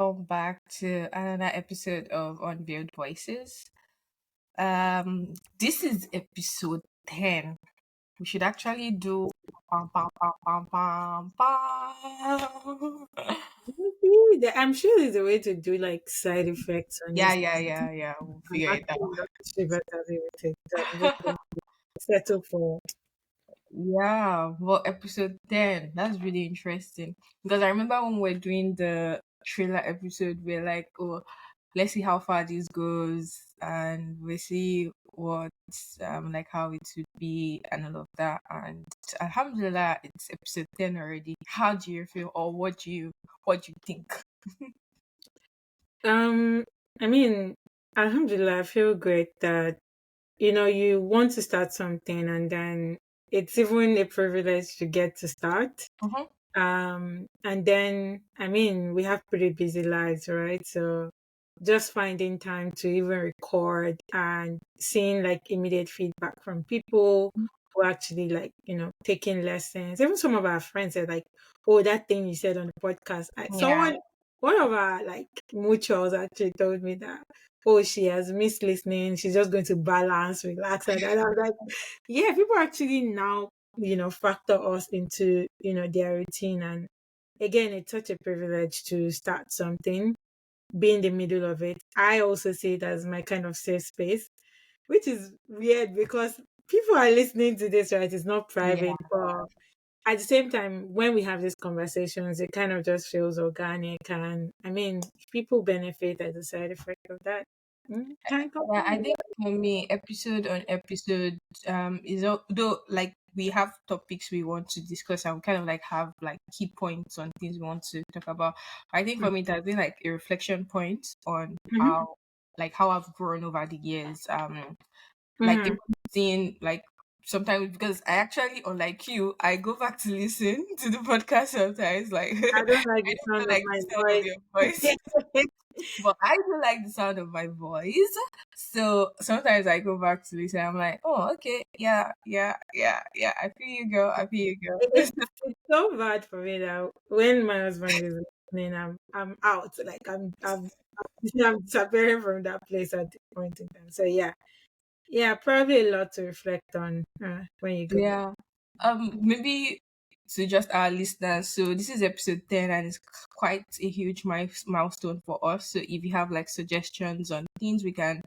welcome back to another episode of Unveiled Voices. This is episode 10. We should actually do pam, pam, pam, pam, pam, pam. Maybe I'm sure there's a way to do like side effects on Yeah, this. yeah, yeah, yeah. We'll I'm figure it actually out. not sure if I'll be able to do that. Just to settle for. Yeah, well, episode 10. That's really interesting. Because I remember when we were doing the trailer episode, we're like, oh, let's see how far this goes and we see what like how it would be and all of that. And alhamdulillah, it's episode 10 already. How do you feel or what do you think? Um, I mean, Alhamdulillah, I feel great that you want to start something, and then it's even a privilege to get to start. Mm-hmm. And then, I mean, we have pretty busy lives, right? So just finding time to even record and seeing like immediate feedback from people who actually like, taking lessons. Even some of our friends said like, oh, that thing you said on the podcast. Yeah. One of our like mutuals actually told me that, oh, she has missed listening. She's just going to balance, relax. And I was like, yeah, people actually now factor us into their routine. And again, it's such a privilege to start something, be in the middle of it. I also see it as my kind of safe space, which is weird because people are listening to this, right? It's not Yeah. private, but at the same time, when we have these conversations, it kind of just feels organic. And I mean, if people benefit as a side effect of that, can't Yeah, I complain. think for me, episode on episode, though like we have topics we want to discuss and we kind of like have like key points on things we want to talk about. I think for me, it has been like a reflection point on Mm-hmm. how I've grown over the years. Like Mm-hmm. even seeing like sometimes because I actually, unlike you, I go back to listen to the podcast sometimes. Like I don't like I the don't sound feel of like my the sound of your voice. voice. But I do like the sound of my voice. So sometimes I go back to listen. I'm like, oh, okay, yeah, yeah, yeah, yeah. I feel you, girl. I feel you, girl. It's so bad for me that when my husband is listening, I'm out. Like I'm disappearing from that place at the point in time. So yeah, yeah, probably a lot to reflect on when you go back. Yeah. Maybe to just our listeners. So this is episode 10, and it's quite a huge milestone for us. So if you have like suggestions on things we can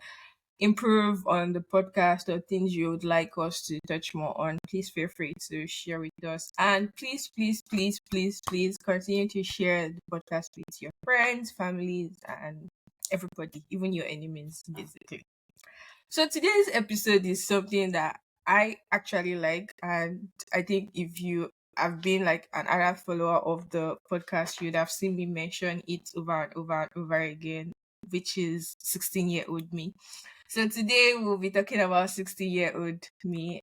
improve on the podcast or things you would like us to touch more on, please feel free to share with us. And please, please, please, please, please continue to share the podcast with your friends, families, and everybody, even your enemies, basically. So today's episode is something that I actually like, and I think if you have been like an avid follower of the podcast, you'd have seen me mention it over and over and over again, which is 16-year-old me. So today we'll be talking about 16-year-old me.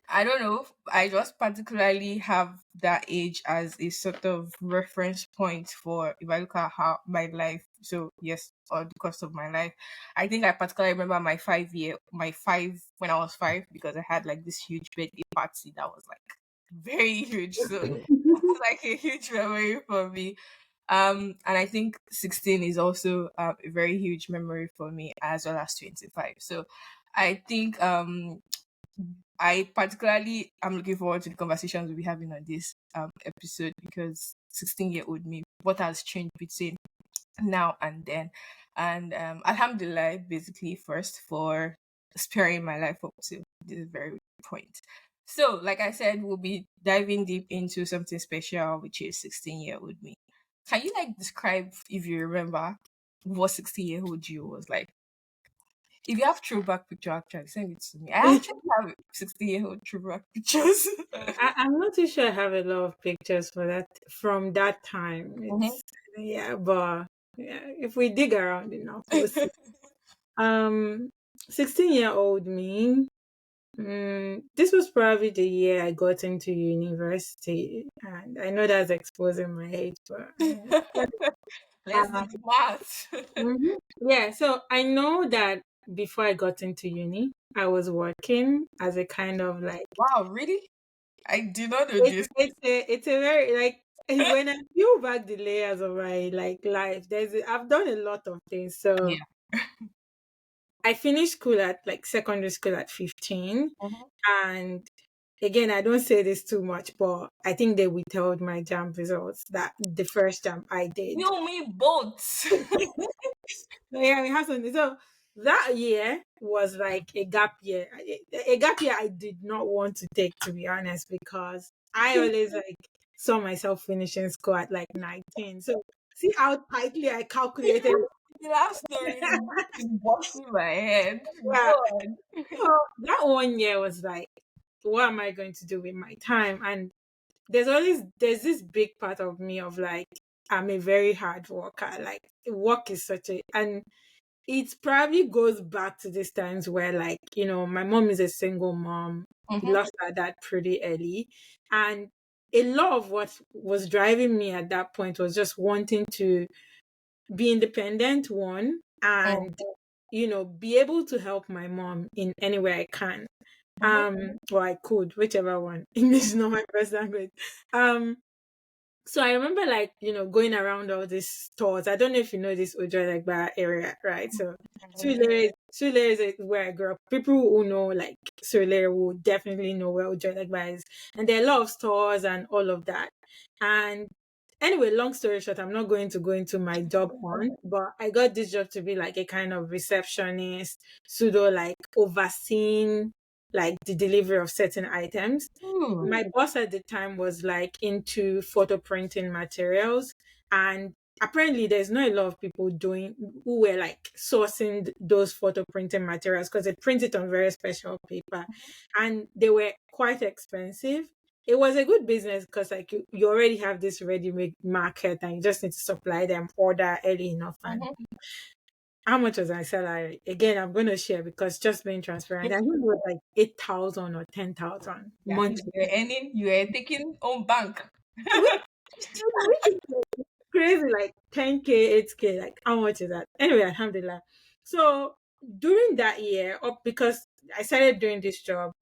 I don't know. I just particularly have that age as a sort of reference point for if I look at how my life. So yes, or the course of my life. I think I particularly remember my five when I was five because I had like this huge birthday party that was like very huge. So that's like a huge memory for me. And I think 16 is also a very huge memory for me as well as 25. So I think I particularly am looking forward to the conversations we'll be having on this episode because 16-year-old me, what has changed between now and then. And Alhamdulillah, basically, first for sparing my life up to this very point. So, like I said, we'll be diving deep into something special, which is 16-year-old me. Can you like describe, if you remember, what 16-year-old you was like? If you have throwback picture, actually send it to me. I actually have 16-year-old throwback pictures. I'm not too sure I have a lot of pictures for that from that time. Mhm. It's yeah, but yeah, if we dig around enough, we'll see. Um, 16-year-old me. This was probably the year I got into university, and I know that's exposing my age, but Let's do the math. yeah. So I know that before I got into uni, I was working as a kind of like Wow, really? I did not know it's this. it's a very like And when I peel back the layers of my like life, I've done a lot of things. So Yeah. I finished school at like secondary school at 15. Mhm. And again, I don't say this too much, but I think they withheld my jam results that the first jam I did. You, me, both. So yeah, we have something. So that year was like a gap year. A gap year I did not want to take, to be honest, because I always like saw myself finishing school at like 19. So see how tightly I calculated. The last story is busting my head. Go Yeah. on. So that one year was like, what am I going to do with my time? And there's this big part of me of like, I'm a very hard worker. Like work is such a, and it probably goes back to these times where, like, my mom is a single mom, Mhm. lost her dad pretty early. And a lot of what was driving me at that point was just wanting to be independent, one, Mm. and, be able to help my mom in any way I can. Mhm. Or I could, whichever one. English is not my first language. Um, so I remember, like, going around all these stores. I don't know if you know this Ojolegba area, right? So Surulere is where I grew up. People who know like Surulere will definitely know where Ojolegba is. And there are a lot of stores and all of that. And anyway, long story short, I'm not going to go into my job hunt, but I got this job to be like a kind of receptionist, pseudo like overseeing like the delivery of certain items. Hmm. My boss at the time was like into photo printing materials, and apparently there's not a lot of people doing who were like sourcing those photo printing materials because they print it on very special paper, and they were quite expensive. It was a good business because like you already have this ready-made market and you just need to supply them, order early enough. And Mhm. how much was my salary? Again, I'm going to share because just being transparent, I think it was like 8,000 or 10,000 That means monthly. you were taking on bank. Which is like crazy, like 10K, 8K, like how much is that? Anyway, alhamdulillah. So during that year, up because I started doing this job,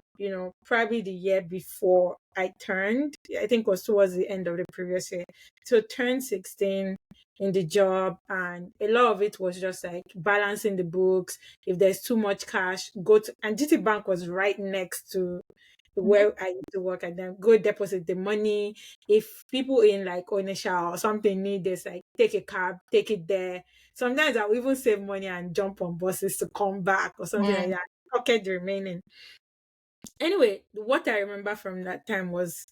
probably the year before I turned, I think it was towards the end of the previous year. So turned 16 in the job, and a lot of it was just like balancing the books. If there's too much cash, go to, and GT Bank was right next to Mhm. where I used to work, and then go deposit the money. If people in like Onisha or something need this, like take a cab, take it there. Sometimes I'll even save money and jump on buses to come back or something like Mm. that. Pocket the remaining. Anyway, what I remember from that time was,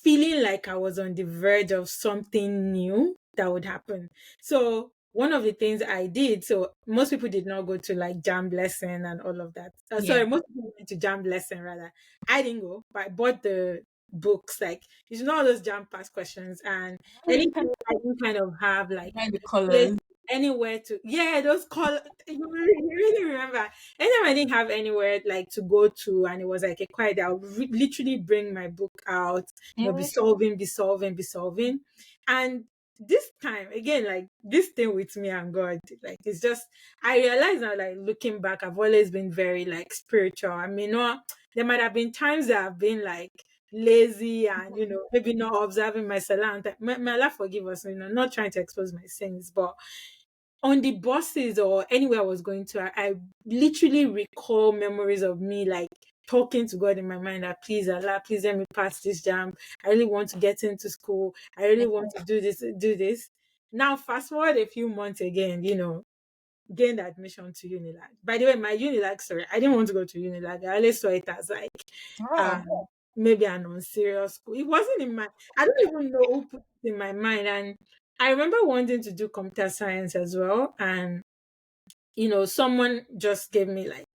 feeling like I was on the verge of something new that would happen. So one of the things I did, so most people did not go to like jam lesson and all of that. Yeah. Sorry, most people went to jam lesson rather. I didn't go, but I bought the books. Like, all those jam pass questions, and anything I didn't kind of have like By the place colors. anywhere to, yeah, those call, you really remember. Anytime I didn't have anywhere like to go to and it was like a quiet, I would literally bring my book out, be Mm. solving, be solving, be solving. And this time again, like this thing with me and God, like it's just, I realize now, like looking back, I've always been very like spiritual. I mean, no, there might have been times that I've been like lazy and maybe not observing my salah. May Allah forgive us, not trying to expose my sins, but on the buses or anywhere I was going to, I literally recall memories of me like talking to God in my mind that please Allah, please let me pass this jam. I really want to get into school. I really want to do this, do this. Now fast forward a few months again, gained admission to Unilag. By the way, my Unilag, sorry, I didn't want to go to Unilag. I always saw it as like Oh. um maybe an unserious school. It wasn't in my, I don't even know who put it in my mind. And I remember wanting to do computer science as well. And someone just gave me like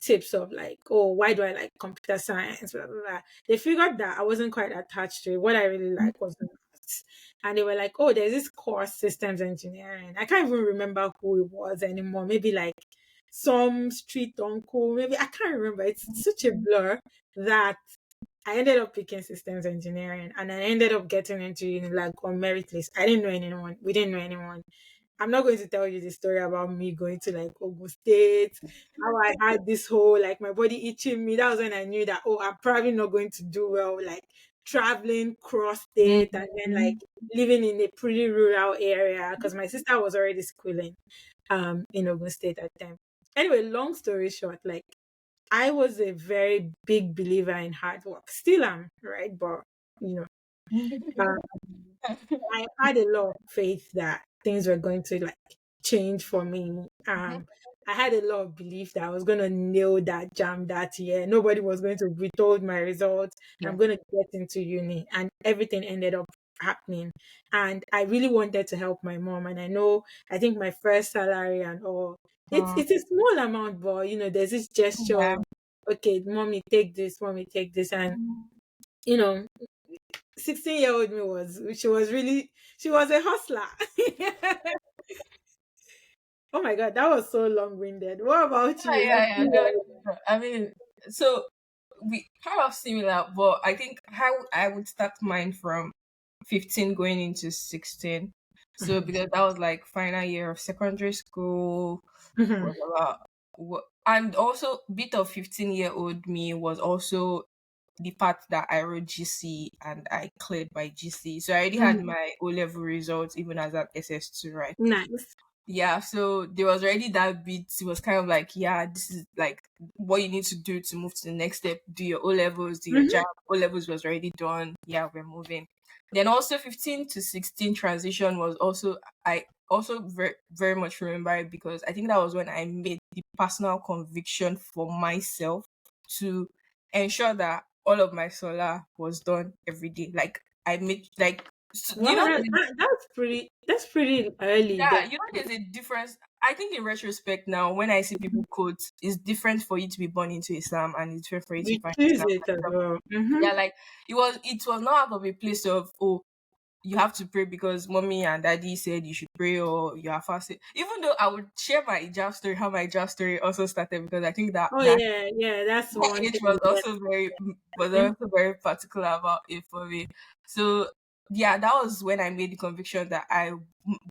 tips of like, oh, why do I like computer science? Blah, blah, blah. They figured that I wasn't quite attached to it. What I really like was maths. And they were like, oh, there's this course, systems engineering. I can't even remember who it was anymore. Maybe like some street uncle. Maybe I can't remember. It's such a blur that I ended up picking systems engineering, and I ended up getting into like on merit list. I didn't know anyone. We didn't know anyone. I'm not going to tell you the story about me going to like Ogun State, how I had this whole like my body itching me. That was when I knew that, oh, I'm probably not going to do well, like traveling cross state and then like living in a pretty rural area because my sister was already schooling in Ogun State at the time. Anyway, long story short, like I was a very big believer in hard work. Still am, right? But you know, uh, I had a lot of faith that things were going to like change for me. I had a lot of belief that I was going to nail that jam that year. Nobody was going to withhold my results. I'm Yeah. going to get into uni, and everything ended up happening. And I really wanted to help my mom. And I think my first salary and all, Uh, it's a small amount, but there's this gesture yeah. of, okay, mommy, take this, and you know 16-year-old me was she was a hustler. Oh my god, that was so long-winded. What about Yeah, you? yeah, Let's yeah. see. No, no. I mean, so we kind of similar, but I think how I would start mine from 15 going into 16. So Mhm. because that was like final year of secondary school, Mhm. was about and also bit of 15-year-old me was also the part that I wrote GC and I cleared by GC. So I already had Mhm. my O level results even as an SS2, right? Nice. Yeah, so there was already that bit. It was kind of like, yeah, this is like what you need to do to move to the next step. Do your O levels, do your Mhm. job. O levels was already done. Yeah, we're moving. Then also 15 to 16 transition was also I also very very much remember it because I think that was when I made the personal conviction for myself to ensure that all of my solar was done every day. Like I made like you Wow, know that's pretty early then. yeah, there's a difference. I think in retrospect now, when I see people quote, it's different for you to be born into Islam and it's different for you to You find choose Islam. it as well. Mhm. Yeah, like it was not out of a place of you have to pray because mommy and daddy said you should pray or you are fasting. Even though I would share my hijab story, how my hijab story also started because I think that Oh that yeah, yeah, that's that one age thing. Yeah. was Mhm. also very particular about it for me. So yeah, that was when I made the conviction that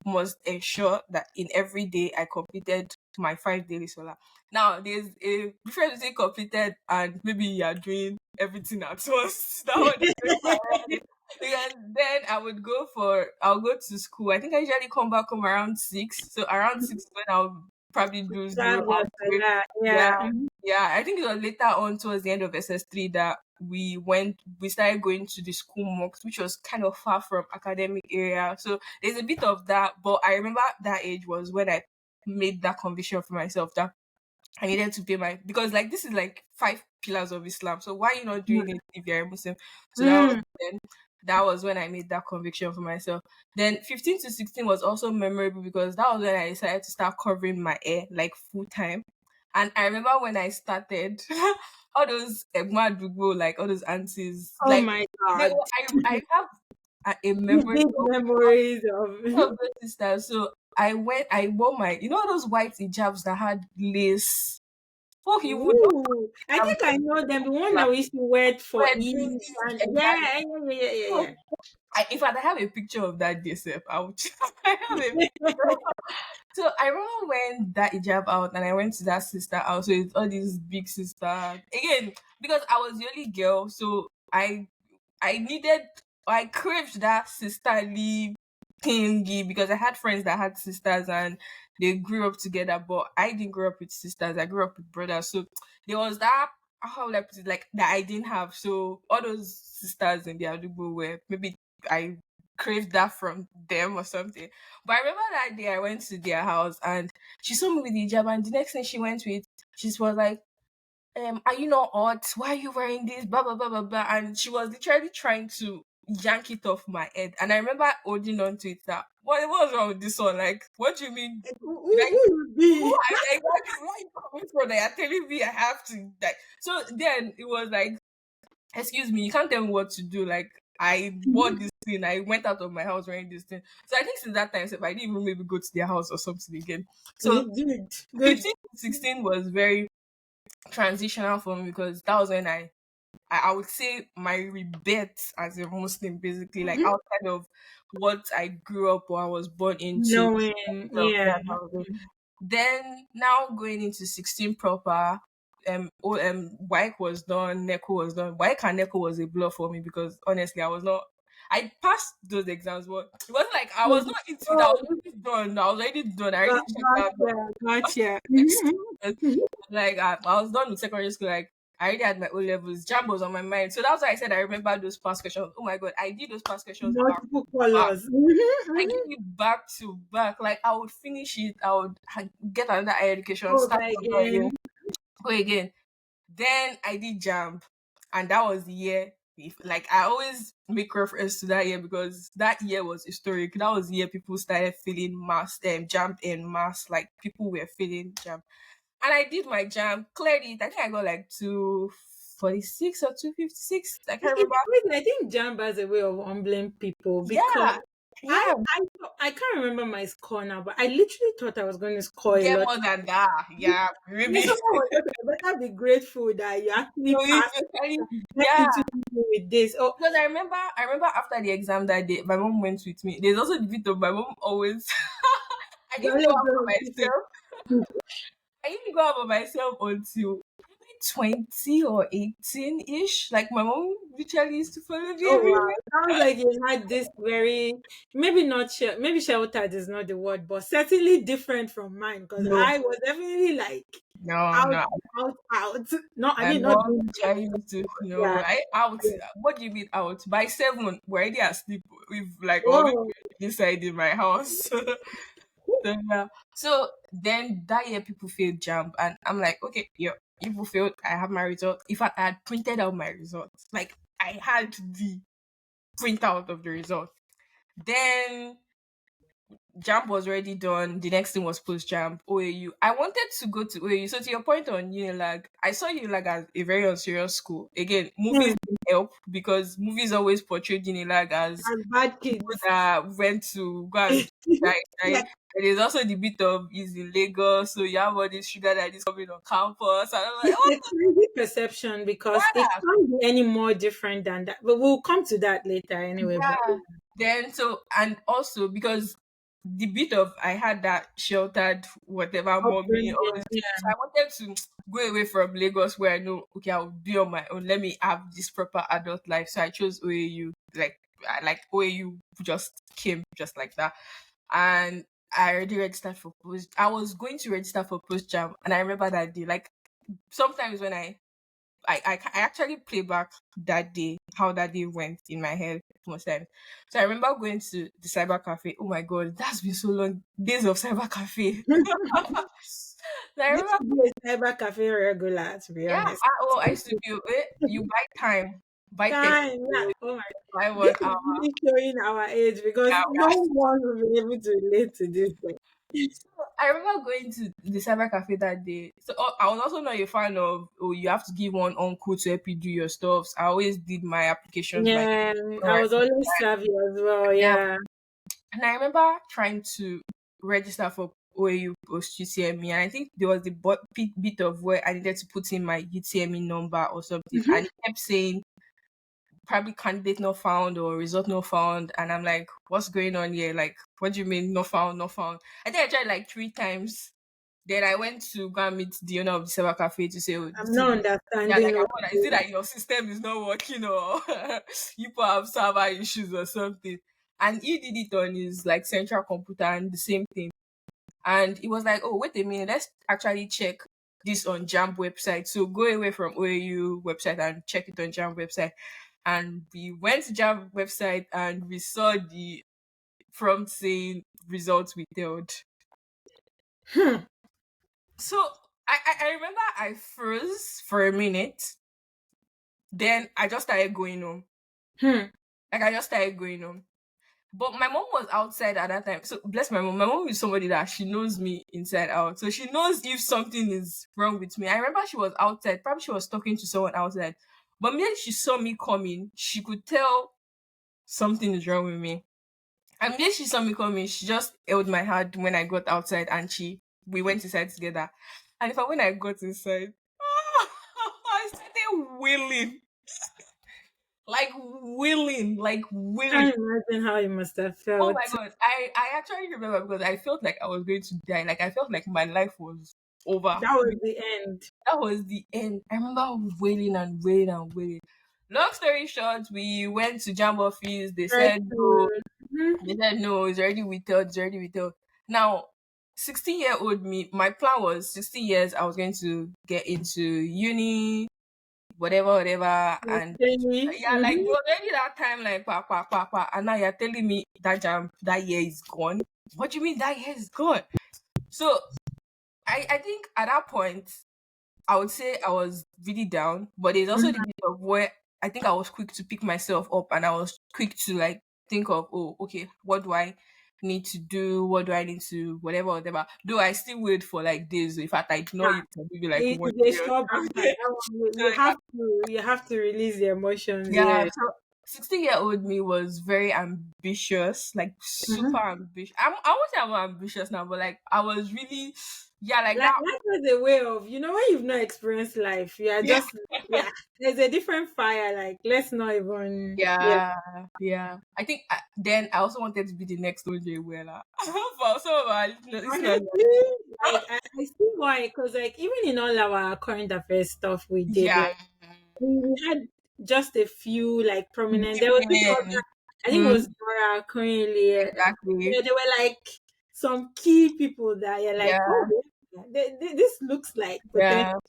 must ensure that in every day I completed my 5 daily solar. Now there's a difference between completed and maybe you are doing everything at once. That one is very parallel. Because then I'll go to school. I think I usually come back home around 6. So around 6 is when I'll probably do zero Have your hours. salah. Yeah, Yeah. Mhm. yeah, I think it was later on towards the end of SS3 that we started going to the school mosque, which was kind of far from academic area. So there's a bit of that, but I remember that age was when I made that conviction for myself that I needed to pay my because like this is like 5 pillars of Islam. So why are you not doing it if you're a Muslim? So Mm. that was when I made that conviction for myself. Then 15 to 16 was also memorable because that was when I decided to start covering my hair like full time. And I remember when I started, all those Egma Dugbo, like all those aunties, Oh like my god. I have a memory Big memories of of those sisters. So I wore my, those white hijabs that had lace. Oh, you would not Ooh, I have think I know them. The one like that we used to wear for red Eid. beans, And yeah, exactly. yeah, yeah, yeah, yeah, So, yeah. in fact, I have a picture of that day, Seth. I would, I have a So I remember when that hijab out and I went to that sister house with all these big sisters. Again, because I was the only girl, so I needed I craved that sisterly thingy because I had friends that had sisters and they grew up together, but I didn't grow up with sisters. I grew up with brothers. So there was that how would I put it, like that I didn't have. So all those sisters in the Adubo were maybe I craved that from them or something. But I remember that day I went to their house and she saw me with the hijab and the next thing she went with, she was like, are you not hot? Why are you wearing this? Blah blah blah blah blah. And she was literally trying to yank it off my head. And I remember holding on to it that what's wrong with this one? Like, what do you mean? Like Who would who be? I exactly why you coming from that you're telling me I have to like so then it was like, excuse me, you can't tell me what to do. Like I bought this thing, I went out of my house wearing this thing. So I think since that time, if I didn't even maybe go to their house or something again. So You did. Good. 15 to 16 was very transitional for me because that was when I would say my rebirth as a Muslim, basically, like Mhm. outside of what I grew up or I was born into. Knowing, So, yeah. yeah, that was it. Then now going into 16 proper, WAEC was done, NECO was done. WAEC and NECO was a blur for me because honestly, I was not. I passed those exams, but it wasn't like I was not into it. I was Oh, already done. I was already done. I already checked out. gotcha, gotcha. Like I was done with secondary school. Like I already had my O levels. Jam was on my mind, so that's why I said I remember those past questions. Oh my god, I did those past questions back Multiple to back. colors. I did it back to back. Like I would finish it. I would get another higher education, Oh, start back over again, again. go again. Then I did jam, and that was the year. If like I always make reference to that year because that year was historic. That was the year people started feeling mass, jam in mass. Like people were feeling jam, and I did my jam. Cleared it. I think I got like 246 or 256. I can't remember. It's crazy. I think Jamba has a way of humbling people because Yeah, yeah. I can't remember my score now, but I literally thought I was going to score a Get lot. more than that. Yeah, Yeah, maybe. so I was just like, better be grateful that you actually So passed and get yeah. into with this. Oh, Because I remember after the exam that day, my mom went with me. There's also the bit of my mom always. I you didn't always go out go for with this. myself. I didn't go out for myself until maybe 20 or 18 ish. Like my mom literally used to follow me Oh wow, everywhere. sounds like you had this very maybe not maybe sheltered is not the word, but certainly different from mine because No, I was definitely like no, out, no. out. No, I My mean not mom doing literally used to no. yeah. I out. Yeah. What do you mean out? By 7, we're already asleep. We've like already Whoa. inside in my house. So, yeah. So then that year people failed jump and I'm like, okay, yeah, people failed. I have my result. In fact, I had printed out my results. Like I had the printout of the result. Then jump was already done. The next thing was post jump, OAU. I wanted to go to OAU. So to your point on Unilag, I saw Unilag as a very unserious school. Again, movies Hmm. didn't help because movies always portrayed Unilag as And bad people kids. that went to go and die. Yeah. And there's also the bit of is in Lagos, so you have all these sugar daddies coming on campus. And I'm like, It's oh, a crazy perception because it yeah, can't be any more different than that. But we'll come to that later anyway. But yeah. Then so and also because the bit of I had that sheltered whatever mommy upbringing, all this, yeah. so I wanted to go away from Lagos where I know okay I'll be on my own. Let me have this proper adult life. So I chose OAU. Like OAU just came just like that. And I already registered for post. I was going to register for post jam, and I remember that day. Like sometimes when I actually play back that day, how that day went in my head most times. So I remember going to the cyber cafe. Oh my god, that's been so long. Days of cyber cafe. So I You remember, should be a cyber cafe regular, to be yeah. honest. I used to be. You buy time, buy 30 Time, yeah. minutes, Oh my, buy this 1 is hour. really showing our age because Yeah, no one will be able to relate to this thing. so I remember going to the cyber cafe that day. So I was also not a fan of you have to give one uncle to help you do your stuff. I always did my applications by Yeah, I was always savvy as well. yeah. Yeah. And I remember trying to register for OAU post UTME, and I think there was the bit of where I needed to put in my UTME number or something, and it kept saying probably candidate not found or result not found, and I'm like, what's going on here? Like, what do you mean not found, not found? I think I tried like 3 times. Then I went to go and meet the owner of the server cafe to say, oh, I'm this is not yeah, like understanding I what wonder, is it you- that your system is not working or you people have server issues or something? And he did it on his like central computer and the same thing. And he was like, oh, wait a minute, let's actually check this on Jam website. So go away from OAU website and check it on Jam website. And we went to Jam website and we saw the prompt saying results withheld. Hmm. So I remember I froze for a minute. Then I just started going home. Hmm. Like I just started going home. But my mom was outside at that time. So bless my mom. My mom is somebody that she knows me inside out. So she knows if something is wrong with me. I remember she was outside. Probably she was talking to someone outside. But when she saw me coming, she could tell something is wrong with me. And when she saw me coming, she just held my hand when I got outside and we went inside together. And if I when I got inside, I started wailing. Like wailing. Can't imagine how you must have Oh my felt. god. I actually remember because I felt like I was going to die. Like I felt like my life was over. That was the end. That was the end. I remember wailing and wailing and wailing. Long story short, we went to Jam office. They Right. said no. Mhm. They said no, it's already withheld, it's already withheld. Now, 16-year-old me, my plan was 16 years, I was going to get into uni, whatever, whatever. And Okay. yeah, like there was already that time, like, and now you're telling me that jam, that year is gone. What do you mean that year is gone? So I think at that point, I would say I was really down, but there's also the Mhm. bit of where I think I was quick to pick myself up and I was quick to like think of, oh, okay, what do I need to do? What do I need to whatever, whatever. Though I still wait for like days. In fact, I ignore it for maybe like one It's a day or short banter. something. That one, So in fact, you have to release the emotions. yeah, Yeah. so 16-year-old me was very ambitious, like super Mhm. ambitious. I won't say I'm ambitious now, but like I was really, yeah, like Like that. life is a way of, when you've not experienced life, you are Yeah. just, yeah. There's a different fire. Like, let's not even, yeah. Yeah, yeah. I think then I also wanted to be the next OJ Weller. For some of our listeners, Honestly, like I see why, because like even in all our current affairs stuff we did, yeah, like we had just a few like prominent. big There was this women. other, I think it Hmm, was Nora currently. exactly. Yeah, there were like some key people that you're like, oh, Yeah, yeah, this looks like potentially yeah,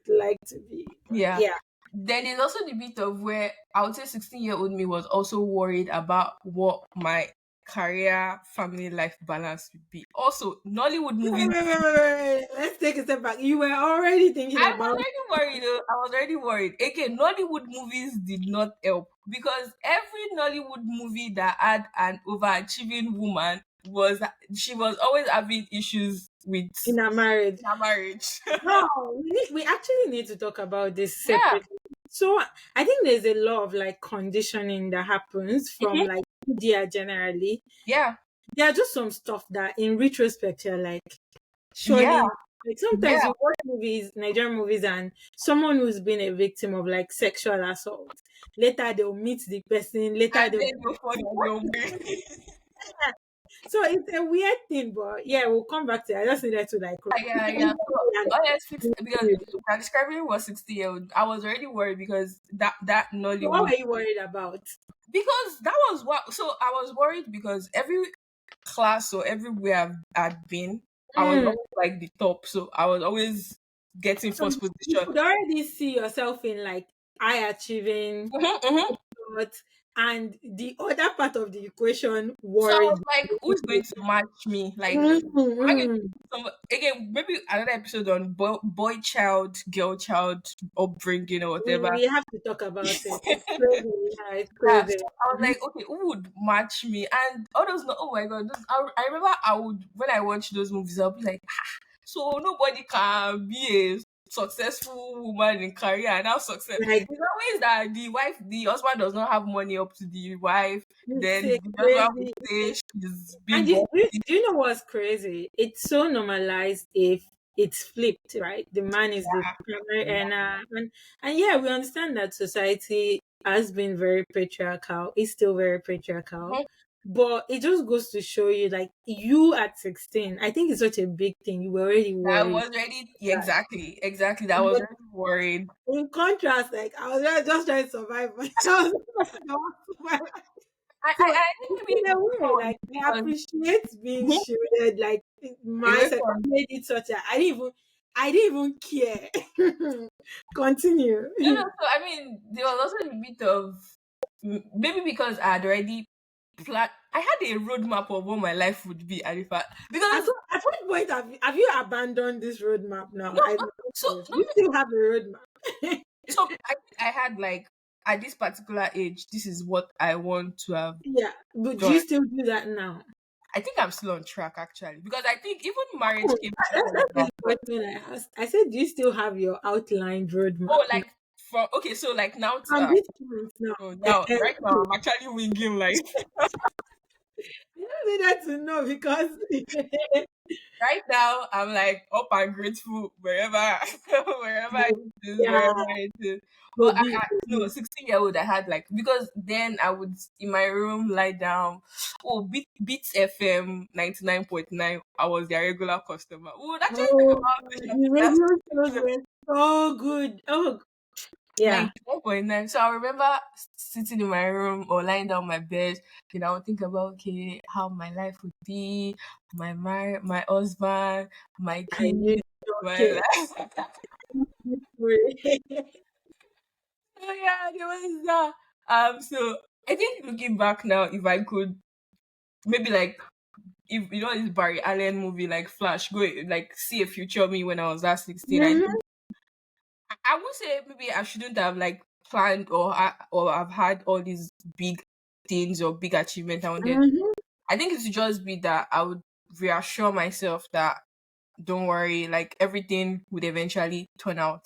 like to be, but yeah. yeah. Then there's also the bit of where I would say 16-year-old me was also worried about what my career family life balance would be. Also, Nollywood Wait, movies. wait, wait, wait, wait. Let's take a step back. You were already thinking I was about already worried. I was already worried. Again, Nollywood movies did not help because every Nollywood movie that had an overachieving woman was she was always having issues with in a marriage. her marriage. No, we actually need to talk about this Yeah. separately. So I think there's a lot of like conditioning that happens from Mhm. like media generally. Yeah. There are just some stuff that in retrospect you're like, Yeah. surely like sometimes Yeah. you watch movies, Nigerian movies, and someone who's been a victim of like sexual assault. Later they'll meet the person, later And they'll then you fall on your way. so it's a weird thing, but yeah, we'll come back to it. I just needed to like Yeah, yeah. So honestly, because you're describing what 60-year-old, I was already worried because that so what Nollywood were you worried about? because that was what so I was worried because every class or everywhere I'd been, I was Mm. always like the top. So I was always getting So first you position. could already see yourself in like eye achieving, Hmm, hmm. but and the other part of the equation So I was worried. like, who's going to match me? Like, am I going to Mm-hmm. again, maybe another episode on boy child, girl child upbringing or whatever. We have to talk about it. It's crazy. Yeah, it's Yeah, crazy. so I was like, okay, who would match me? And all those, oh my god, I remember I would when I watch those movies, I'll be like, so nobody can be a successful woman in career and have success. Like It's always that the husband does not have money up to the wife. it's Then a the husband will crazy. say she's And being bossy. do you know what's crazy? It's so normalized if it's flipped, right? The man is the primary Yeah, earner. And yeah, we understand that society has been very patriarchal, it's still very patriarchal. mhm. But it just goes to show you, like, you at 16, I think it's such a big thing. You were already I worried was ready. Yeah, that. exactly, exactly. That was But really worried. in contrast, like, I was just trying to survive myself. So I think maybe in a way, because like I appreciate being mhm, shielded. Like away myself, I from made it such a I didn't even care. Continue. no, no. So I mean, there was also a bit of maybe because I had already planned. I had a roadmap of what my life would be, and if I because At what point have you abandoned this roadmap now? no, I'm no. So confused. no, You still have a roadmap. so I think I had like at this particular age, this is what I want to have Yeah, but do done. you still do that now? I think I'm still on track actually because I think even marriage Oh, came that's before this that. question I asked. I said, do you still have your outlined roadmap Oh, now? like from okay, so like now, From this point now. so now right now I'm actually winging life. You don't needed to know because Right now, I'm like up and grateful wherever, wherever it is, Yeah, wherever it is. go But be, go no, be. 16-year-old, I had like, because then I would in my room lie down. Oh, Beats FM 99.9. I was their regular customer. We would actually talk Oh, about God, social the media radio shows stuff. were so good. Oh, yeah. 94.9. So I remember sitting in my room or lying down on my bed, I would think about, okay, how my life would be, my husband, my Are you kids, my okay? life. So yeah, there was that. So I think looking back now, if I could maybe like, if you know this Barry Allen movie like Flash, go like see a future me when I was that 16. I Mhm, think I would say maybe I shouldn't have like planned or have had all these big things or big achievements I wanted. mhm. I think it should just be that I would reassure myself that don't worry, like everything would eventually turn out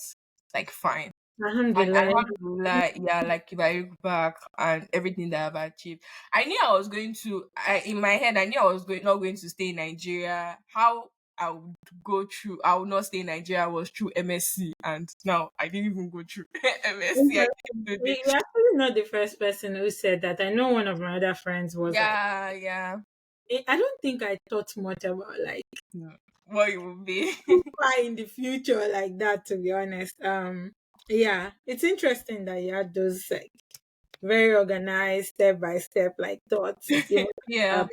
like fine. And Alhamdulillah. alhamdulillah, yeah, like if I look back and everything that I've achieved, I knew I was going to. In my head, I knew I was not going to stay in Nigeria. How I would go through, I would not stay in Nigeria was through MSc, and now I didn't even go through MSc. I didn't do it. You're actually not the first person who said that. I know one of my other friends was like, Yeah, yeah. I don't think I thought much about like Mm. What it would be. too far in the future like that, to be honest. Yeah, it's interesting that you had those like very organized step by step like thoughts. Even, uh, Yeah.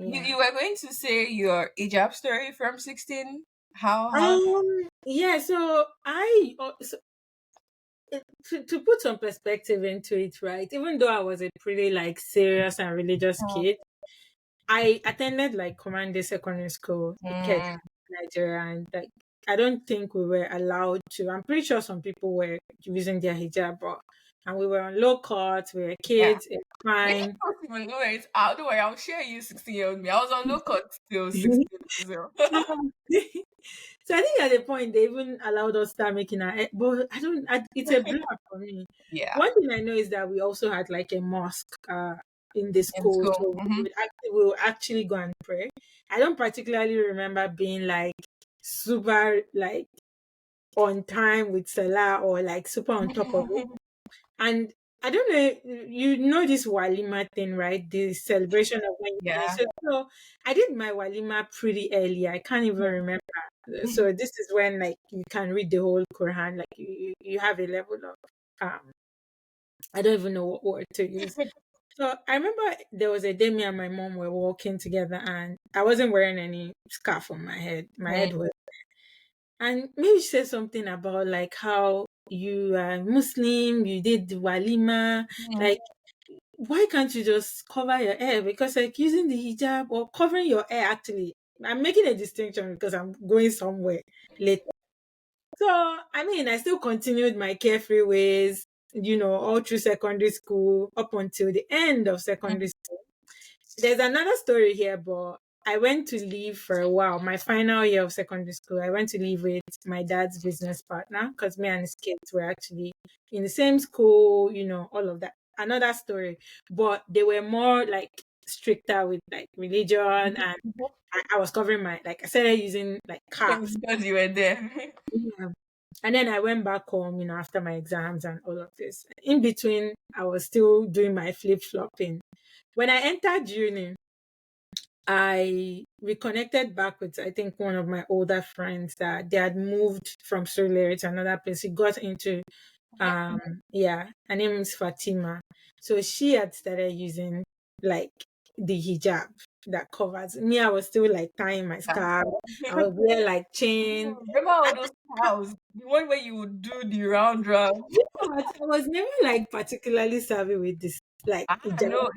You yeah. you were going to say your hijab story from 16. How Yeah. So to put some perspective into it, right? Even though I was a pretty like serious and religious how kid, I attended like Command Secondary School, Ikeja, mm, Nigeria, and like I don't think we were allowed to. I'm pretty sure some people were using their hijab, but and we were on low cuts. We were yeah. kids. It's Really fine. possible. No worries. Don't worry, I'll share you 16-year-old me. I was on low cut till 16 as well. Um, so I think at the point they even allowed us start making our, but I don't. It's a blur for me. Yeah. One thing I know is that we also had like a mosque in the In school, school. so we would actually go and pray. I don't particularly remember being like super like on time with Salah or like super on top of it. And I don't know, you know this walima thing, right? The celebration of when you finish. Yeah. So I did my walima pretty early. I can't even remember. So this is when like you can read the whole Quran. Like you have a level of I don't even know what word to use. So I remember there was a day me and my mom were walking together, and I wasn't wearing any scarf on my head. My Mm, head was, and maybe she said something about like how you are Muslim, you did the walima, mm, like why can't you just cover your hair? Because like using the hijab or covering your hair actually, I'm making a distinction because I'm going somewhere later. So I mean, I still continued my carefree ways, all through secondary school up until the end of secondary mm, school. There's another story here, but I went to leave for a while. My final year of secondary school, I went to leave with my dad's business partner because me and his kids were actually in the same school, all of that. Another story, but they were more like stricter with like religion, and I was covering my like I started using like caps. because you were there. Yeah. And then I went back home, after my exams and all of this. In between, I was still doing my flip flopping. When I entered uni, I reconnected back with I think one of my older friends that they had moved from Surulere to another place. He got into yeah, her name is Fatima. So she had started using like the hijab that covers me. I was still like tying my scarf. I would wear like chain. Remember all those cows? The one where you would do the round round. But I was never like particularly savvy with this like hijab. No.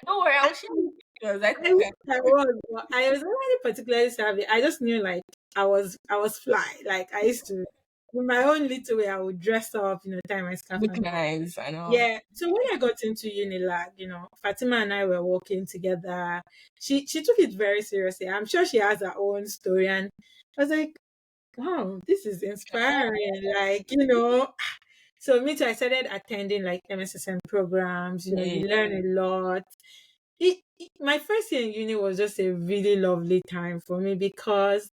Don't worry, I, I'll share you pictures. I I think wish I was, but I was not really particularly savvy. I just knew like I was fly. Like I used to in my own little way I would dress up, tie my scarf look and nice. I know. yeah. So when I got into Unilag, Fatima and I were working together. She took it very seriously. I'm sure she has her own story, and I was like, wow, this is inspiring. Like, so me too, I started attending like MSSM programs, Yeah. you learn a lot. my first year in uni was just a really lovely time for me because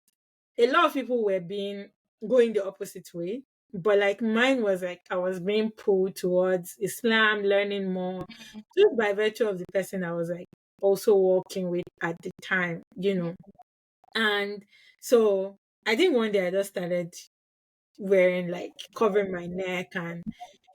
a lot of people were being going the opposite way. But like mine was like I was being pulled towards Islam, learning more, just by virtue of the person I was like also working with at the time, you know. And so I think one day I just started wearing like covering my neck, and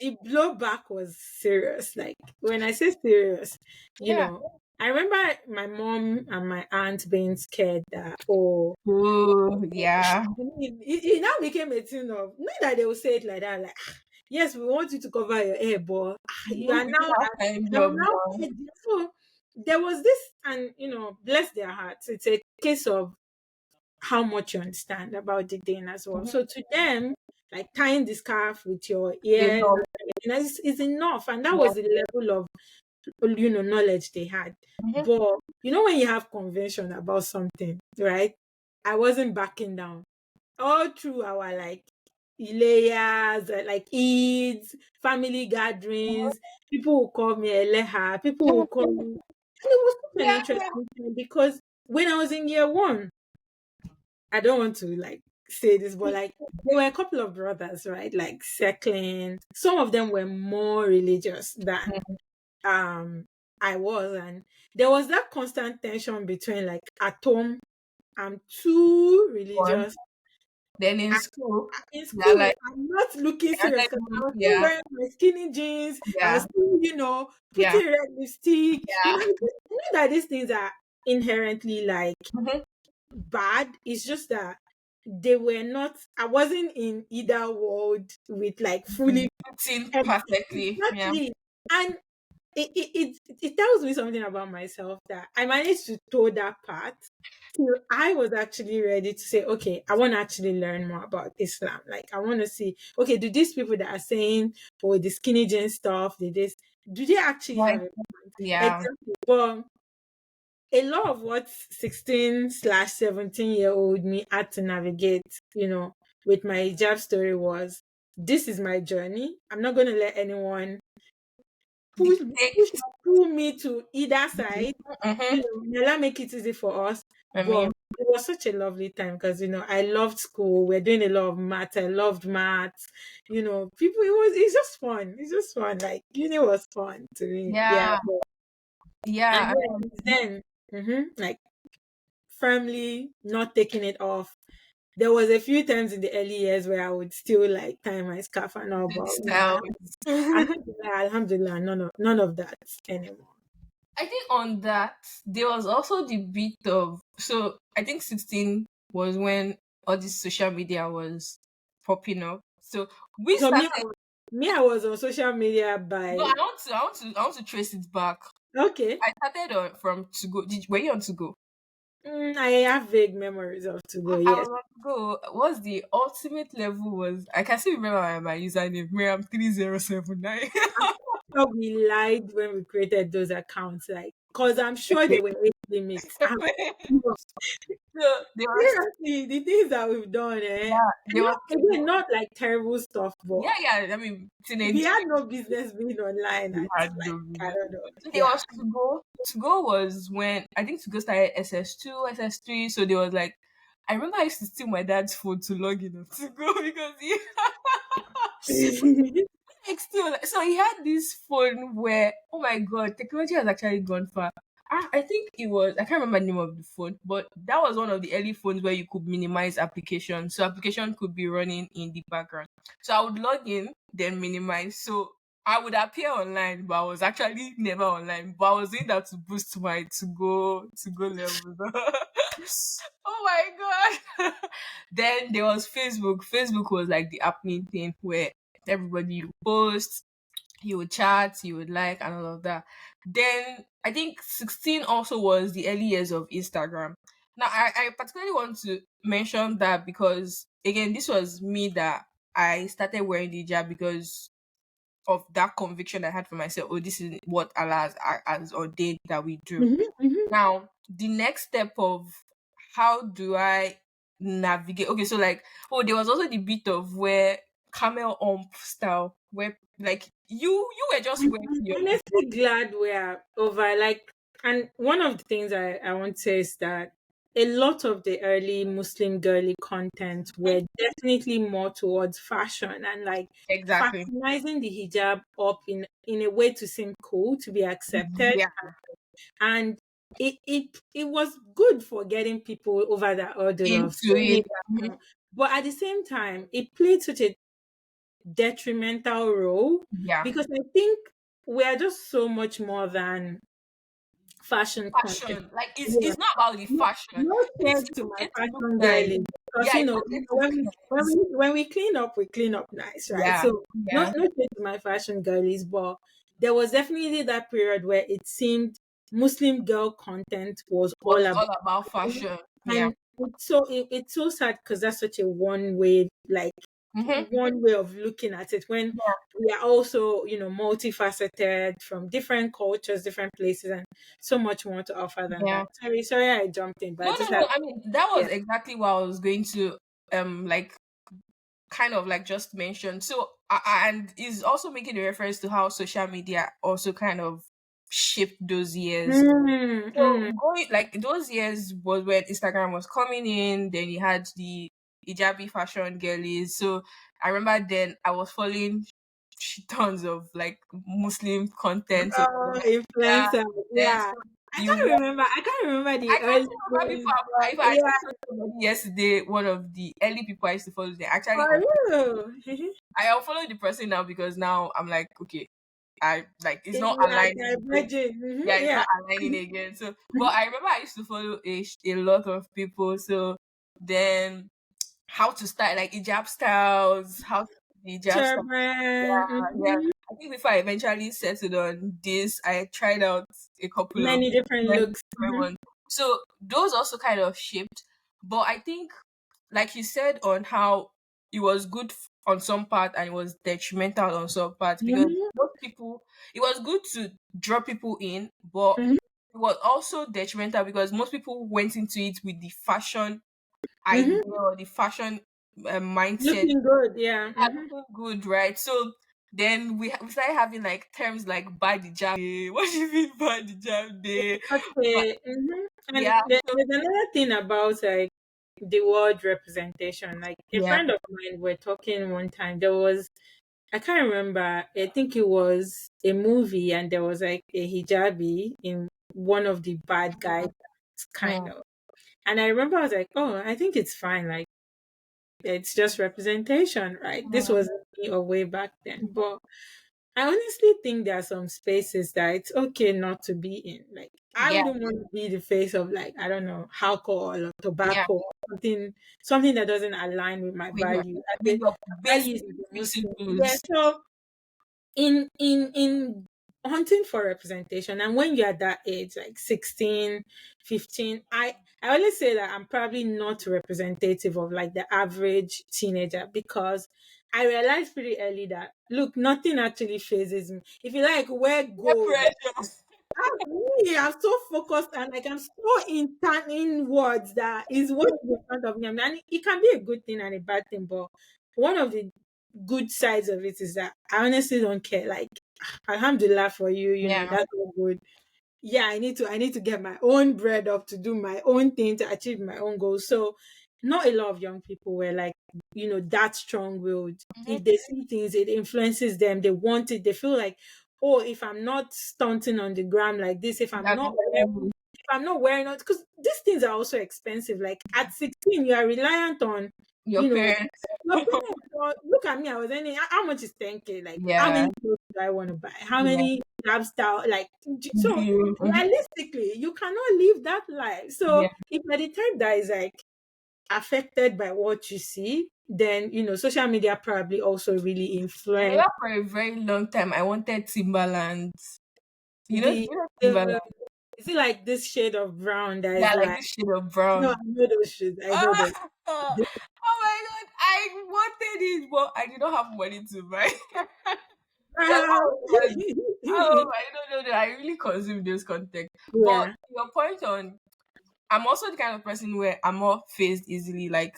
the blowback was serious. Like when I say serious, you Yeah. know, I remember my mom and my aunt being scared that, oh, Oh, yeah. it now became a thing of not that they will say it like that, like, "Ah, yes, we want you to cover your hair, but you are You now have kind you're of now now. so there was this, and bless their hearts, it's a case of how much you understand about the thing as well. Mhm. So to them, like tying the scarf with your You ears know. and everything is enough. And that Yeah. was the level of knowledge they had. Mhm. But when you have convention about something, right? I wasn't backing down. All through our like Ilayas, like Eids, family gatherings, people will call me Eleha, people will call me, and it was such an Yeah, yeah. interesting thing because when I was in year one, I don't want to like say this, but like there were a couple of brothers, right? Like circling. Some of them were more religious than Mhm. um I was, and there was that constant tension between like at home I'm too Or religious. then in I, school, in yeah, school, like I'm not looking you're serious not because I even, was still yeah, wearing my skinny jeans. I was yeah, still, yeah, putting red lipstick. yeah. Not that these things are inherently like Mhm. bad. It's just that they were not. I wasn't in either world with like fully Fits in perfectly. Yeah. exactly. And it tells me something about myself that I managed to toe that part till I was actually ready to say, okay, I want to actually learn more about Islam. Like I want to see, okay, do these people that are saying, oh, the skinny jeans stuff, do they actually Right. have a point? Yeah. Exactly. But a lot of what 16/17-year-old me had to navigate, with my hijab story was this is my journey. I'm not going to let anyone push Dictate. or pull me to either side. Mm-hmm. May Allah make it easy for us. I But mean, it was such a lovely time because I loved school. We're doing a lot of math. I loved maths. People. It's just fun. It's just fun. Like uni was fun to me. Yeah. yeah, And yeah. yeah, since then, like firmly not taking it off. There was a few times in the early years where I would still like tie my scarf and all, The but style. alhamdulillah, none of that anymore. I think on that there was also the bit of, so I think 16 was when all this social media was popping up. So we So started. I was on social media No, by I want to trace it back. okay. I started on from to go. Were you on to go? I have vague memories of to go. I Yes, was on to go. What's the ultimate level was? I can still remember my username Miriam 3079. I'm sure we lied when we created those accounts, like because I'm sure they were age limits. So there was, Seriously, the things that we've done, yeah, there was, again, not like terrible stuff, but yeah, yeah. I mean, we teenage. had no business being online We at had like no I business. don't know. So there Yeah. was to go. To go was when I think to go started SS2, SS3. So there was like, I remember I used to steal my dad's phone to log in on to go because he like still so he had this phone where, oh my god, technology has actually gone far. I think it was, I can't remember the name of the phone, but that was one of the early phones where you could minimize applications, so application could be running in the background. So I would log in, then minimize. So I would appear online, but I was actually never online. But I was doing that to boost my to go levels. Oh my god! Then there was Facebook. Facebook was like the happening thing where everybody you post, you would chat, you would like, and all of that. Then I think 16 also was the early years of Instagram. Now, I particularly want to mention that because, again, this was me that I started wearing the hijab because of that conviction I had for myself. Oh, this is what Allah has ordained that we do. Mhm, mhm. Now, the next step of how do I navigate? Okay, so like, oh, there was also the bit of where camel ump style, where like you were just I'm wearing your honestly glad we're over. Like And one of the things I want to say is that a lot of the early Muslim girly content Mhm. were definitely more towards fashion and like Exactly. fashionizing the hijab up in a way to seem cool, to be accepted. Yeah. And it was good for getting people over that hurdle of Into seeing it. it as, Mhm. but at the same time, it played such a detrimental role Yeah. because I think we are just so much more than fashion content. Fashion. Like Yeah. it's not about the No, fashion. no It's shade you to my get to look fashion nice. girly because Yeah, it's okay to look nice. when we clean up, we clean up nice, right? Yeah. So Yeah. no shade to my fashion girlies, but there was definitely that period where it seemed Muslim girl content was all Was about, all about fashion. Yeah. and it's so sad because that's such a Mm-hmm. one way of looking at it when we are also, multifaceted from different cultures, different places, and so much more to offer than Yeah. that. Sorry, I jumped in, but I No, just no, had, no. I mean, that yeah. was exactly what I was going to like kind of like just mention. So and is also making a reference to how social media also kind of shaped those years. Mm, So mm. going like those years was when Instagram was coming in, then you had the hijabi fashion girlies. So I remember then I was following tons of like Muslim content. Oh, Yeah. influencer, Then yeah. so you I can't remember I the can't early remember days, before. but If I yeah, actually saw somebody yesterday, one of the early people I used to follow, they actually for you. I unfollowed the person now because now I'm like, okay, I like it's not We are aligning again. diverging. Yeah, it's Yeah. not aligning again. So, but I remember I used to follow a lot of people. So then, how to style like hijab styles, how to the hijab style. Turban. Yeah, yeah. I think before I eventually settled on this, I tried out a couple of Many different many looks. different ones. So those also kind of shaped. But I think, like you said, on how it was good on some part and it was detrimental on some parts because Mhm, most people, it was good to draw people in, but mhm, it was also detrimental because most people went into it with the fashion idea mhm. or the fashion mindset. Looking good, yeah. Yeah, Mhm. looking good, right? So then we started having like terms like bad hijab day. What do you mean bad hijab day? But Okay. Mhm. And yeah, so there's another thing about like the word representation. Like a yeah, friend of mine were talking one time. There was I can't remember. I think it was a movie, and there was like a hijabi in one of the bad guys, kind mm, of. And I remember I was like, oh, I think it's fine. Like it's just representation, right? This mm, was me a way back then, but I honestly think there are some spaces that it's okay not to be in. Like I yeah, wouldn't want to be the face of like I don't know alcohol or yeah. tobacco or something that doesn't align with my With your value. with your basic Values of the Muslim. Yeah. principles. So in hunting for representation and when you're that age like 16, 15, I always say that I'm probably not representative of like the average teenager because I realized pretty early that look nothing actually phases me if you like wear Peer gold pressure. I'm so focused and like I'm so in words that is what is in front of me. I mean, it can be a good thing and a bad thing, but one of the good sides of it is that I honestly don't care. Like, alhamdulillah for you, Yeah. that's all good. Yeah, I need to get my own bread up to do my own thing to achieve my own goals. So not a lot of young people were like, that strong willed. Mm-hmm. If they see things, it influences them. They want it. They feel like, oh, if I'm not stunting on the gram like this, That's if I'm not wearing it, because these things are also expensive. Like at 16, you are reliant on, your you know, parents. your parents. Look at me, I was earning how much is 10K? Like how Yeah. many clothes do I want to buy? How Yeah. many lifestyle like Do so you? Mhm. realistically you cannot live that life. Yeah. So if you're the type that is like affected by what you see, then social media probably also really I influence remember for a very long time I wanted Timberland. the You know the Timberland. is it like this shade of brown that Yeah, is like like this shade of no, I brown. know those shoes. I know those. Ah, oh my god, I wanted it, but I did not have money to buy. Because that Ah, was one. Oh, I don't know. I really consume those content. But yeah. your point on, I'm also the kind of person where I'm not phased easily. Like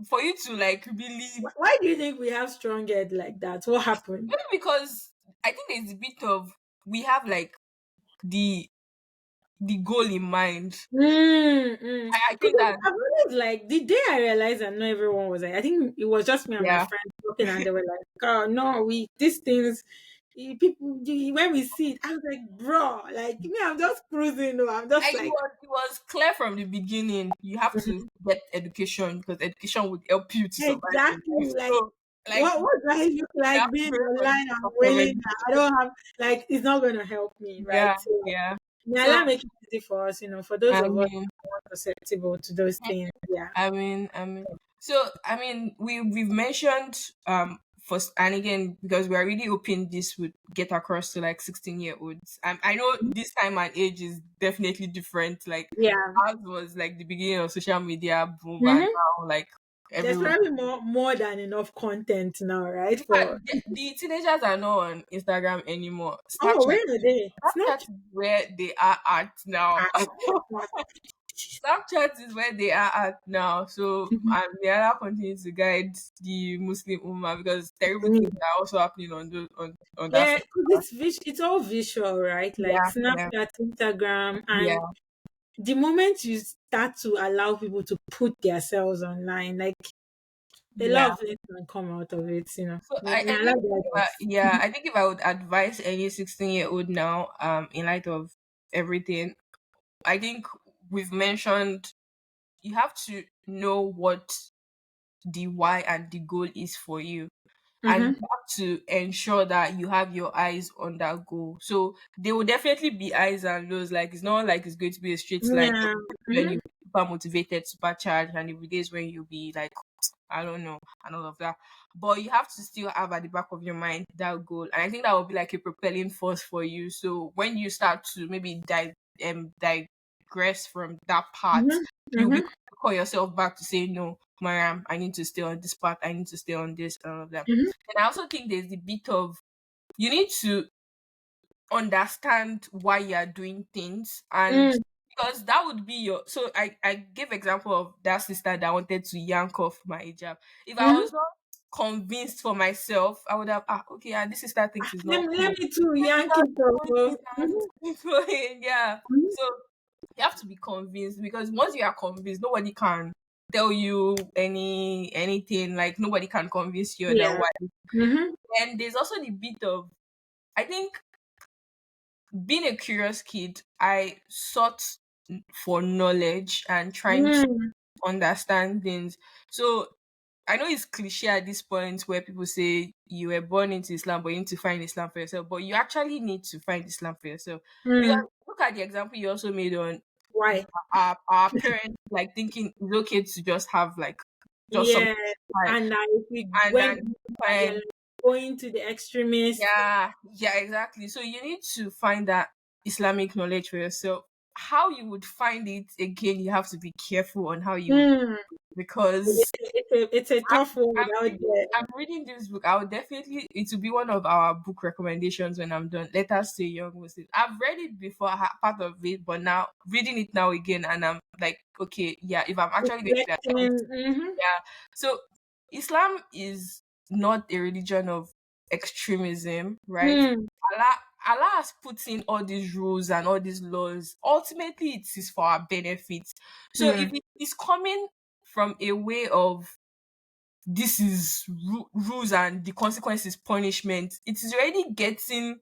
for you to like believe, Why do you think we have strong head like that? What happened? maybe because I think there's a bit of we have like the the goal in mind. Mm, mm. I think Because that, I've always like the day I realized that not everyone was like, I think it was just me and my yeah, friends talking, and they were like, "Oh no, we these things, people when we see it," I was like, "Bro, like me, I'm just cruising. No, I'm just it like, was clear from the beginning. You have to mhm, get education because education would help you to survive in life. exactly like." So, like, What do I look you like have to being pray for the online and support of wailing? I education. don't have like it's not gonna help me, right? Yeah, So yeah. may So, Allah make it easy for us, for those I of us mean, who are susceptible to those things. Yeah. so we've mentioned first, and again, because we are really hoping this would get across to like 16-year-olds. I know this time and age is definitely different. Like Yeah. ours was like the beginning of social media boom, and Hmm. now like There's everyone. probably more than enough content now, right? In fact, For the teenagers are not on Instagram anymore. oh, where are they? Snapchat is where they are at now. Snapchat is where they are at now. So, Mhm. and the other continues to guide the Muslim Ummah because terrible things Mm. are also happening on that Yeah, side. 'cause it's all visual, right? Like Yeah, yeah, Snapchat, Instagram, and yeah, the moment you start to allow people to put themselves online, like a lot yeah. of things can come out of it. So May I Allah think guide us. I think if I would advise any 16-year-old now, in light of everything, I think we've mentioned you have to know what the why and the goal is for you, and you Mm-hmm. have to ensure that you have your eyes on that goal. So there will definitely be highs and lows. Like it's not like it's going to be a straight line. Yeah. When Mm-hmm. you super motivated, super charged, and there'll be days when you'll be like, I don't know, and all of that. But you have to still have at the back of your mind that goal, and I think that will be like a propelling force for you. So when you start to maybe digress from that part, Mm-hmm. you'll be Mm-hmm. able to call yourself back to say, no, Mariam, I need to stay on this path. I need to stay on this and all of that. Mm-hmm. And I also think there's the bit of you need to understand why you are doing things, and Mm. because that would be your, so I give example of that sister that wanted to yank off my hijab. If I Mm-hmm. was not convinced for myself, I would have, okay, and this sister thinks it's not Let cool, me too let me yank just it off. do Oh. it and keep going. Yeah, Mhm. so you have to be convinced, because once you are convinced, nobody can tell you anything, like nobody can convince you Yeah. otherwise. Mhm. And there's also the bit of, I think, being a curious kid, I sought for knowledge and trying to Mm. understand things. So I know it's cliche at this point where people say you were born into Islam, but you need to find Islam for yourself. But you actually need to find Islam for yourself. Because Mm. look at the example you also made on Why? our parents, like thinking it's okay to just have like just something Yeah. to hide. And if we And went then deeper, they're find, like going to the extremists. yeah, yeah, exactly. So you need to find that Islamic knowledge for yourself. How you would find it again, you have to be careful on how you would, Mm. because It's a tough one out there. I'm reading this book. I would definitely, it will be one of our book recommendations when I'm done. Let us say young Muslim. I've read it before, part of it, but now reading it now again, and I'm like, okay, yeah, if I'm actually going to be Reflecting. attempt, Mm-hmm. yeah. So Islam is not a religion of extremism, right? Mm. Allah, Allah has put in all these rules and all these laws. Ultimately, it is for our benefit. So if Mm. it is coming from a way of this is rules and the consequences punishment, it is already getting,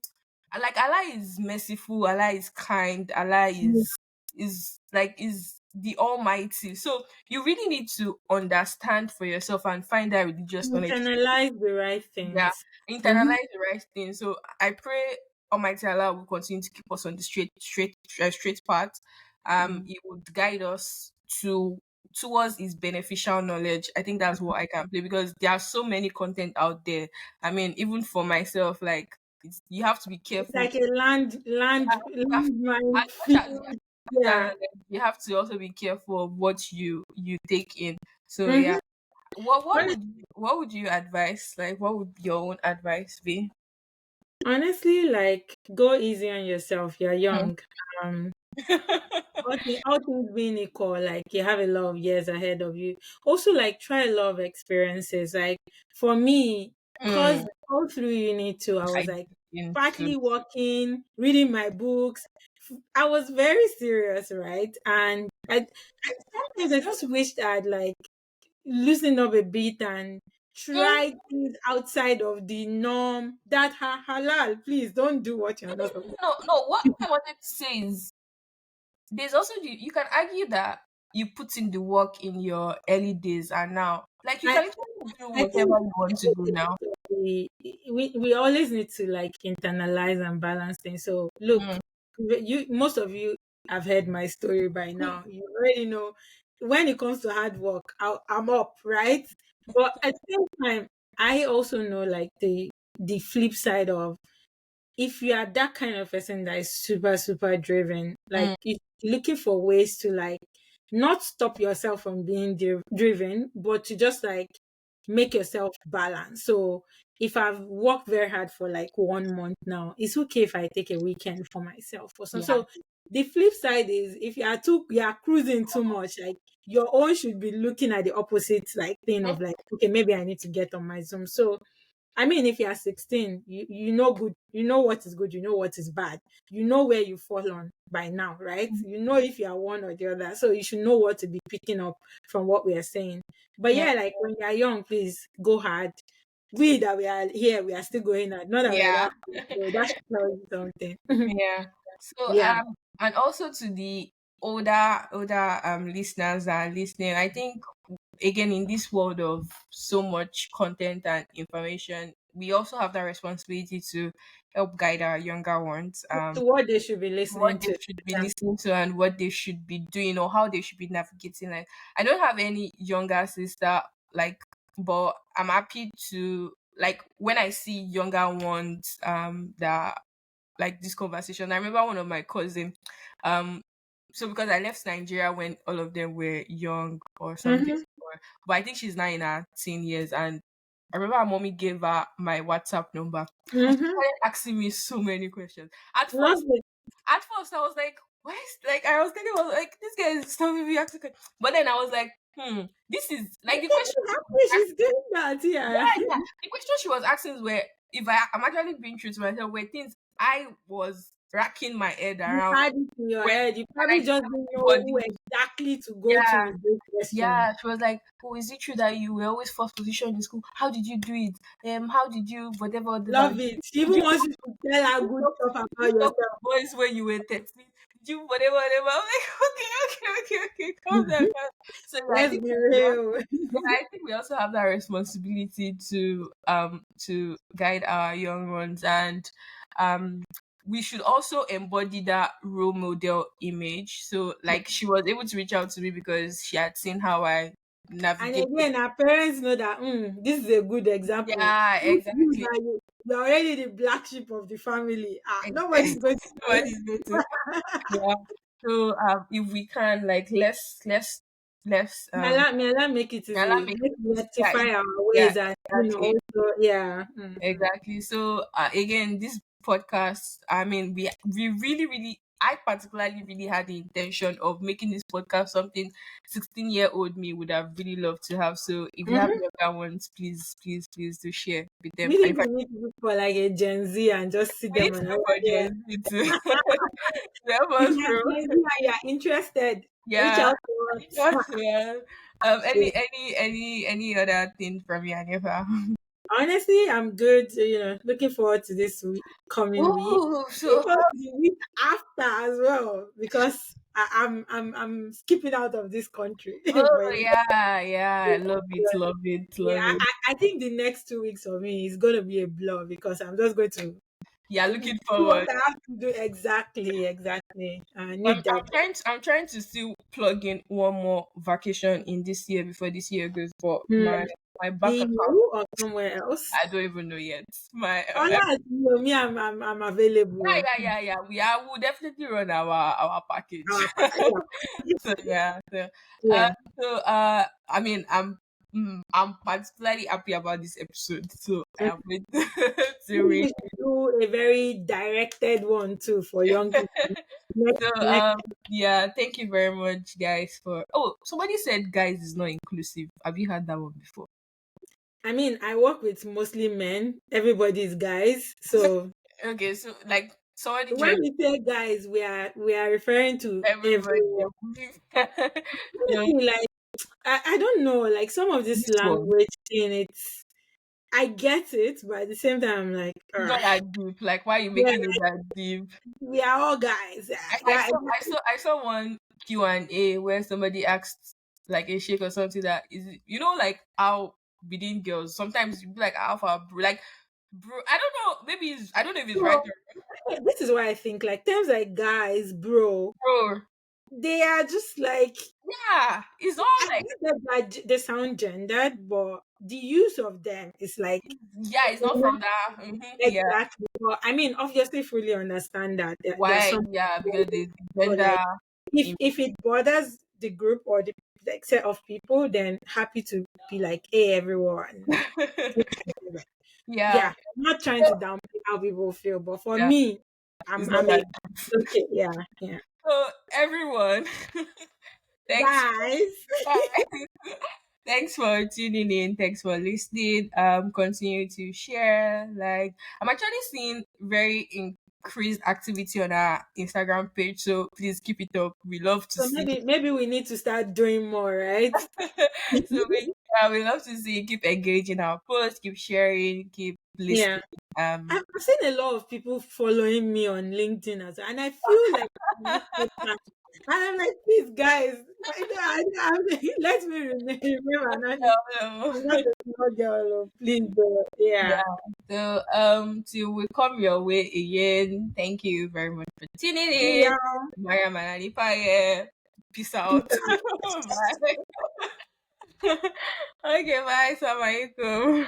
like, Allah is merciful, Allah is kind, Allah Mm. is the almighty. So you really need to understand for yourself and find that religious knowledge, Internalize the right yeah, things. Mm-hmm. internalize the right thing. So I pray Almighty Allah will continue to keep us on the straight path. Mm. It would guide us to towards his beneficial knowledge. I think that's what I can play, because there are so many content out there. I mean, even for myself, like, you have to be It's careful. like a You have, land mine as much as field. Yeah. yeah, you have to also be careful of what you take in. So yeah, Mm-hmm. what would you advise? Like, what would your own advice be? Honestly, like go easy on yourself. You're Mm. young. Um, all things being equal, like you have a lot of years ahead of you. Also, like try a lot of experiences. Like for me, cause Mm. all through uni too, I was I like into partly working, reading my books, I was very serious, right? And I sometimes I just wished I'd like loosen up a bit and Mm, try things outside of the norm that are halal. Please don't do what you're no, not supposed no, no. What I wanted to say is there's also you can argue that you put in the work in your early days and now like you to. can literally do I whatever think you want to do now. we always need to like internalize and balance things. So look, Mm, you most of you have heard my story by now. You already know when it comes to hard work, I'm up, right? But at the same time, I also know like the flip side of if you are that kind of person that is super super driven, like mm, it's looking for ways to like not stop yourself from being driven, but to just like make yourself balance. So if I've worked very hard for like 1 month now, it's okay if I take a weekend for myself or something. yeah. So the flip side is if you are cruising too much, like your own should be looking at the opposite like thing Mm, of like, okay, maybe I need to get on my Zoom. So I mean, if you are 16, you know good, you know what is good, you know what is bad, you know where you fall on by now, right? You know if you are one or the other, so you should know what to be picking up from what we are saying. But yeah. yeah, like when you are young, please go hard. We that we are here, we are still going hard. Not that we are Yeah. that, so that should tell you something. Yeah. So Yeah. and also to the older listeners that are listening, I think again in this world of so much content and information, we also have that responsibility to help guide our younger ones. To what they should be listening What they to. should be Yeah. listening to and what they should be doing or how they should be navigating life. I don't have any younger sister, like, but I'm happy to like when I see younger ones that like this conversation. I remember one of my cousin, um, so because I left Nigeria when all of them were young or something, Mm-hmm. but I think she's now in her teen years, and I remember her mommy gave her my WhatsApp number, and she Mm-hmm. started asking me so many questions. Lovely. At first, I was like, "Why?" Like I was thinking, I was like, "This guy is telling me asking," but then I was like, this is like the question she was Happy she's asking. doing that, yeah. Yeah, yeah. The question she was asking were if I'm actually being true to myself, were things I was racking my head You around had it in your when head. You and I probably just didn't didn't know tell who anybody. exactly to go to Yeah, with this question. yeah. She was like, "Oh, is it true that you were always first position in school? How did you do it? How did you whatever, whatever? Love it. She even wants you to tell her You good talk stuff did you about talk to yourself. boys when you were 13? Did you whatever, whatever?" I'm like, okay, calm down, calm down. So yeah, I Let's think be we also, real. yeah, I think we also have that responsibility to guide our young ones, and um we should also embody that role model image. So like she was able to reach out to me because she had seen how I And navigate. again, our parents know that this is a good example. Yeah, exactly. You're already the black sheep of the family. Exactly. Nobody's going What is going to yeah. So if we can like let's may Allah make it yeah, that easy. makes Let's it yeah, rectify our yeah, ways and exactly. also yeah. Mhm. Exactly. So again, this podcast, I mean, we really, really, I particularly really had the intention of making this podcast something 16-year-old me would have really loved to have. So if you have Mhm. younger ones, please do share with them. And Really, in fact, we need to look for like a Gen Z and just sit we need them to on look our for yeah. Gen Z to, to help If us you're grow. Gen Z and you're interested, reach Yeah. out to Reach us. out to us. Yeah. Any other thing from you, Anifa? Honestly, I'm good. Looking forward to this coming week. Oh, Looking so forward to the week after as well because I'm skipping out of this country. oh But yeah, yeah, love it, yeah, love it. I think the next 2 weeks for me is going to be a blur because I'm just going to Yeah, do looking what forward. I have to do exactly. I need I'm that. trying to still plug in one more vacation in this year before this year goes, but Hmm. my bank The account, EU or somewhere else. I don't even know yet. My Oh, that's me. I'm available. yeah. We'll definitely run our package. Yeah. So yeah, uh, Yeah. I mean, I'm particularly happy about this episode. So I Mm. have wait to Maybe we read. should do a very directed one too for young people. So Next. yeah, thank you very much, guys. For somebody said guys is not inclusive. Have you heard that one before? I mean, I work with mostly men. Everybody is guys. So Okay, so like Somebody When just we say guys, we are referring to everybody. everyone. No, Honestly, like I don't know, like some of this this one. language thing, it's I get it, but at the same time, I'm like, It's not that deep. Like, why are you yeah, making it that deep? we are all guys. I saw one Q&A where somebody asked like a sheik or something that is, like how within girls sometimes you be like alpha bro, like bro. I don't know. Maybe I don't know if it's right So or this is why I think like terms like guys, bro, bro. they are just like Yeah, it's all I like get that they sound gendered, but the use of them is like yeah, it's not from that. Yeah, exactly. Well, I mean, obviously, fully understand that there are why? some Yeah, people because the who are like gender. if In, if it bothers the group or the like set of people, then happy to be like, hey, everyone. yeah, Yeah, I'm not trying to downplay how people feel, but for yeah, me, it's not I'm that. a okay. Yeah, yeah, So everyone, thanks. guys. Thanks for tuning in. Thanks for listening. Continue to share. Like, I'm actually seeing very increased activity on our Instagram page, so please keep it up. We love to So see. maybe we need to start doing more, right? So we love to see. Keep engaging our posts. Keep sharing. Keep Yeah. listening. Um, I've seen a lot of people following me on LinkedIn as well, and I feel like I'm not so fast. And I'm like, please, guys, let me remember. I'm not a small girl. Oh, please, yeah. yeah. So till we come your way again. Thank you very much for tuning See in. y'all. Maya Manalipa. Peace Peace out. out. Bye. Okay, bye. Assalamualaikum.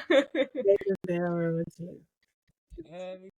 Let us say our